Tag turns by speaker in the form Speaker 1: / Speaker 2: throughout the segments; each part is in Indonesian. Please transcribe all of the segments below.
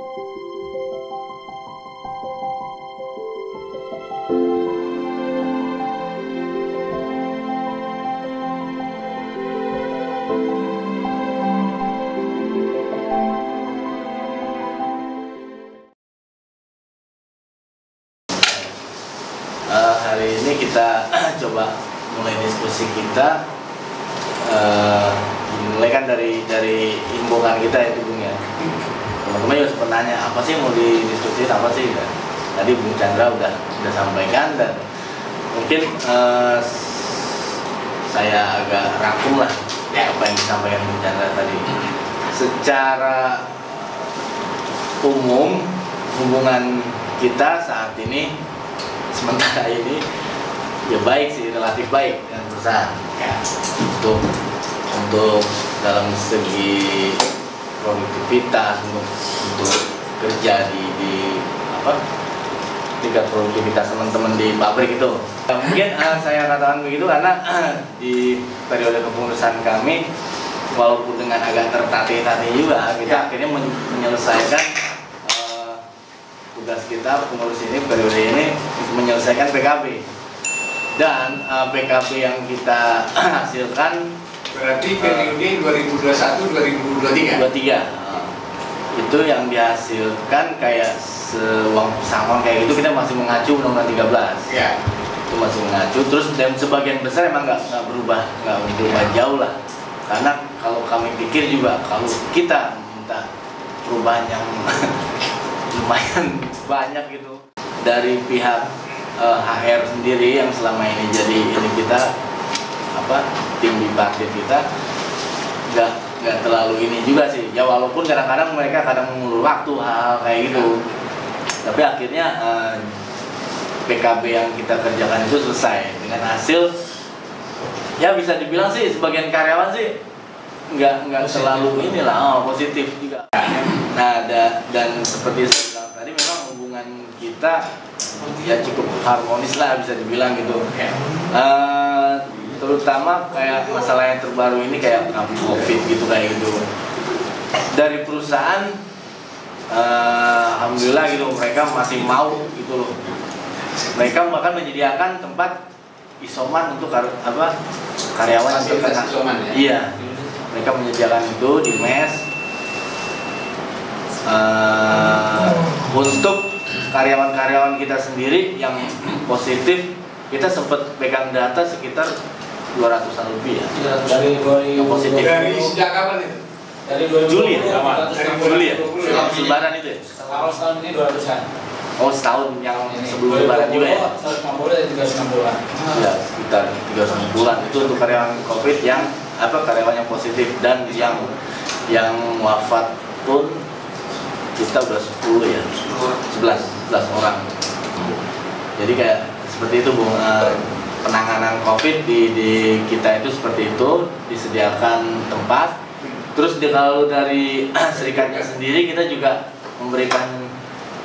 Speaker 1: Hari ini kita coba mulai diskusi kita, dimulai kan dari imbauan kita itu Bung ya. Teman-teman juga sempat nanya apa sih mau didiskusiin apa sih? Ya. Tadi Bung Chandra udah sampaikan dan mungkin saya agak rangkum lah apa yang disampaikan Bung Chandra tadi. Secara umum hubungan kita saat ini sementara ini ya baik sih, relatif baik dengan perusahaan ya, untuk dalam segi produktivitas, untuk kerja di apa tingkat produktivitas teman-teman di pabrik itu. Mungkin saya katakan begitu karena di periode kepengurusan kami walaupun dengan agak tertatih-tatih juga kita akhirnya menyelesaikan tugas kita pengurus ini periode ini menyelesaikan PKB dan PKB yang kita hasilkan
Speaker 2: berarti periode 2021-2023
Speaker 1: itu yang dihasilkan kayak sama kayak gitu kita masih mengacu Undang-Undang 13
Speaker 2: ya.
Speaker 1: Itu masih mengacu terus dan sebagian besar emang nggak berubah jauh lah karena kalau kami pikir juga kalau kita minta perubahan yang lumayan banyak gitu dari pihak HR sendiri yang selama ini jadi ini kita tim bipartit kita nggak terlalu ini juga sih ya walaupun kadang-kadang mereka mengulur waktu hal kayak gitu tapi akhirnya PKB yang kita kerjakan itu selesai dengan hasil ya bisa dibilang sih sebagian karyawan sih nggak terlalu inilah positif juga. Nah dan seperti saya bilang tadi memang hubungan kita ya cukup harmonis lah bisa dibilang gitu. Terutama kayak masalah yang terbaru ini kayak COVID gitu kayak gitu. Dari perusahaan alhamdulillah gitu mereka masih mau gitu loh. Mereka bahkan menyediakan tempat isoman untuk karyawan yang terkena. Iya. Mereka menyediakan itu di mes untuk karyawan-karyawan kita sendiri yang positif kita sempat pegang data sekitar 200-an lebih ya
Speaker 3: dari
Speaker 1: yang positif.
Speaker 2: Dari sejak kapan itu?
Speaker 3: Dari
Speaker 1: Juli ya? Juli ya? Lebaran itu ya?
Speaker 3: Tahun ini 200-an.
Speaker 1: Oh setahun yang sebelum Lebaran juga ya?
Speaker 3: 150 dan 360-an.
Speaker 1: Ya sekitar 360-an itu untuk karyawan COVID yang karyawan yang positif dan yang wafat pun kita udah 10 ya 11 orang. Jadi kayak seperti itu Bung, penanganan COVID di kita itu seperti itu, disediakan tempat. Terus kalau dari serikatnya sendiri kita juga memberikan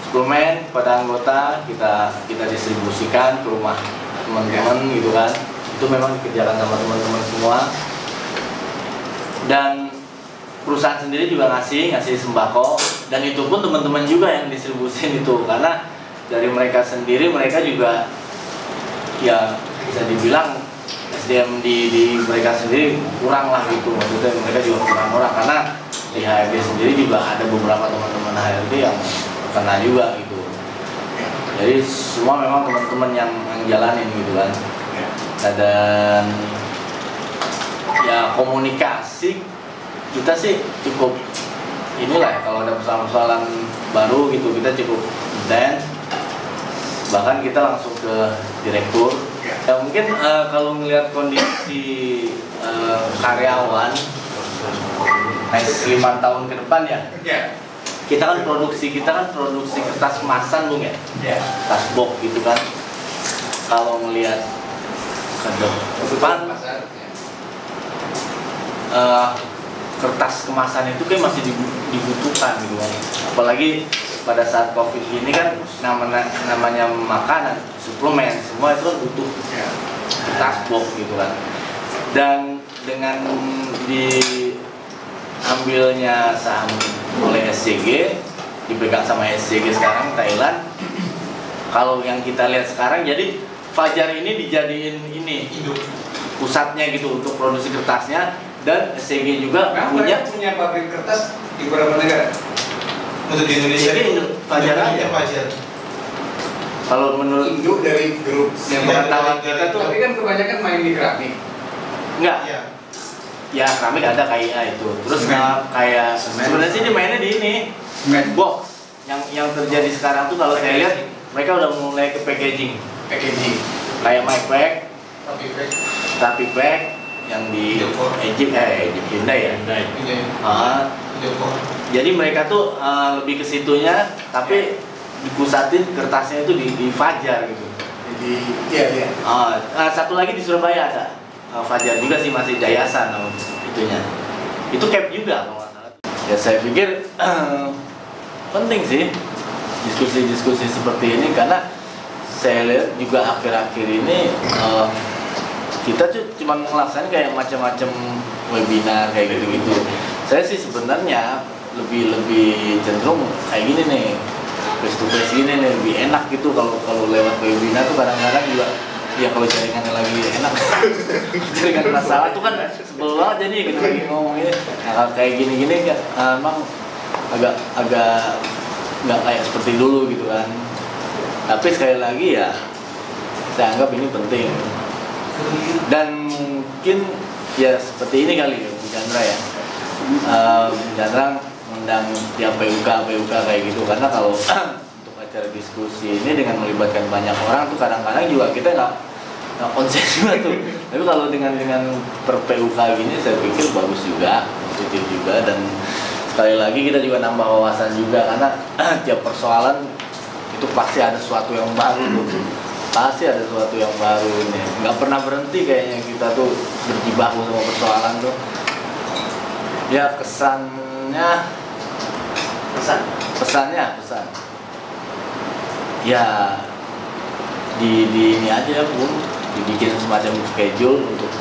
Speaker 1: suplemen kepada anggota, kita distribusikan ke rumah teman-teman gitu kan. Itu memang dikerjakan sama teman-teman semua. Dan perusahaan sendiri juga ngasih sembako dan itu pun teman-teman juga yang distribusin itu karena dari mereka sendiri mereka juga ya bisa dibilang SDM di mereka sendiri kurang lah gitu maksudnya mereka juga kurang orang karena di HRD sendiri juga ada beberapa teman-teman HRD yang kena juga gitu jadi semua memang teman-teman yang jalanin gitu kan dan ya komunikasi kita sih cukup inilah kalau ada persoalan-persoalan baru gitu kita cukup intens bahkan kita langsung ke direktur ya mungkin kalau melihat kondisi karyawan next 5 tahun ke depan ya kita kan produksi kertas kemasan Bung ya kertas box gitu kan kalau melihat ke depan kertas kemasan itu kan masih dibutuhkan gitu kan. Apalagi pada saat COVID ini kan namanya makanan, suplemen, semua itu kan butuh kertas box gitu kan. Dan dengan diambilnya saham oleh SCG dipegang sama SCG sekarang Thailand. Kalau yang kita lihat sekarang, jadi Fajar ini dijadiin ini pusatnya gitu untuk produksi kertasnya, dan SCG juga
Speaker 2: punya pabrik kertas di beberapa negara.
Speaker 4: Untuk di Indonesia
Speaker 1: Jadi
Speaker 4: itu
Speaker 1: Fajar aja.
Speaker 4: Fajar.
Speaker 1: Kalau menurut
Speaker 2: Induk dari grup
Speaker 1: yang pengetahuan kita tuh
Speaker 2: tapi kan kebanyakan main di keramik.
Speaker 1: enggak.
Speaker 4: Iya.
Speaker 1: Ya keramik ada KIA itu. Terus kayak sebenarnya sih dia mainnya di ini box. Yang terjadi sekarang tuh kalau saya lihat mereka udah mulai ke packaging. Kayak mic pack, tapi pack yang di Egypt Hyundai ya. Jadi mereka tuh lebih ke situnya, tapi dipusatin kertasnya itu di Fajar gitu.
Speaker 2: Jadi iya.
Speaker 1: Satu lagi di Surabaya ada Fajar juga sih, masih Jayasan itunya. Itu cap juga kalau nggak salah. Ya saya pikir penting sih diskusi-diskusi seperti ini, karena saya lihat juga akhir-akhir ini kita tuh cuma ngelaksanain kayak macam-macam webinar kayak gitu-gitu. Saya sih sebenarnya lebih cenderung kayak gini nih, face to face gini nih, lebih enak gitu. Kalau lewat webinar tuh kadang-kadang juga ya kalau jaringannya lagi enak jaringan masalah tuh kan sebel banget jadi gitu lagi ngomongnya. Nah kayak gini-gini emang agak nggak kayak seperti dulu gitu kan. Tapi sekali lagi ya saya anggap ini penting, dan mungkin ya seperti ini kali ya Bu Chandra ya, Bu Chandra mengundang tiap PUK kayak gitu, karena kalau untuk acara diskusi ini dengan melibatkan banyak orang tuh kadang-kadang juga kita nggak konsen juga tuh. Tapi kalau dengan per PUK gini saya pikir bagus juga, positif juga, dan sekali lagi kita juga nambah wawasan juga, karena tiap persoalan itu pasti ada sesuatu yang baru tuh. Pasti ada sesuatu yang baru nih. Nggak pernah berhenti kayaknya kita tuh berjibaku sama persoalan tuh. Ya pesannya ya di ini aja Bu, dibikin semacam schedule untuk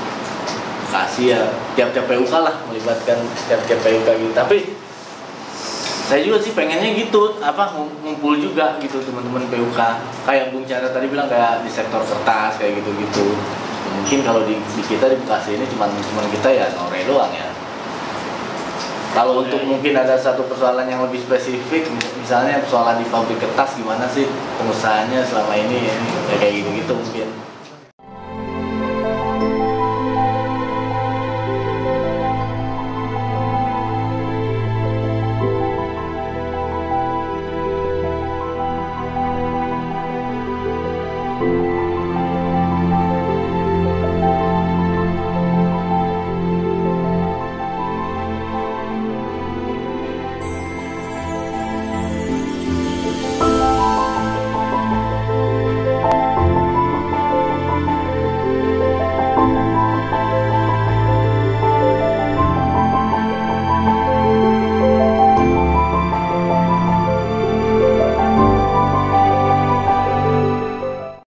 Speaker 1: kasih ya tiap-tiap PUK lah, melibatkan tiap-tiap PUK gitu. Tapi saya juga sih pengennya gitu, ngumpul juga gitu teman-teman PUK. Kayak Bung Chandra tadi bilang kayak di sektor kertas kayak gitu-gitu. Mungkin kalau di kita di Bekasi ini cuman kita ya Nore doang ya. Kalau untuk mungkin ada satu persoalan yang lebih spesifik, misalnya persoalan di pabrik kertas, gimana sih pengusahanya selama ini ya, kayak gitu-gitu mungkin.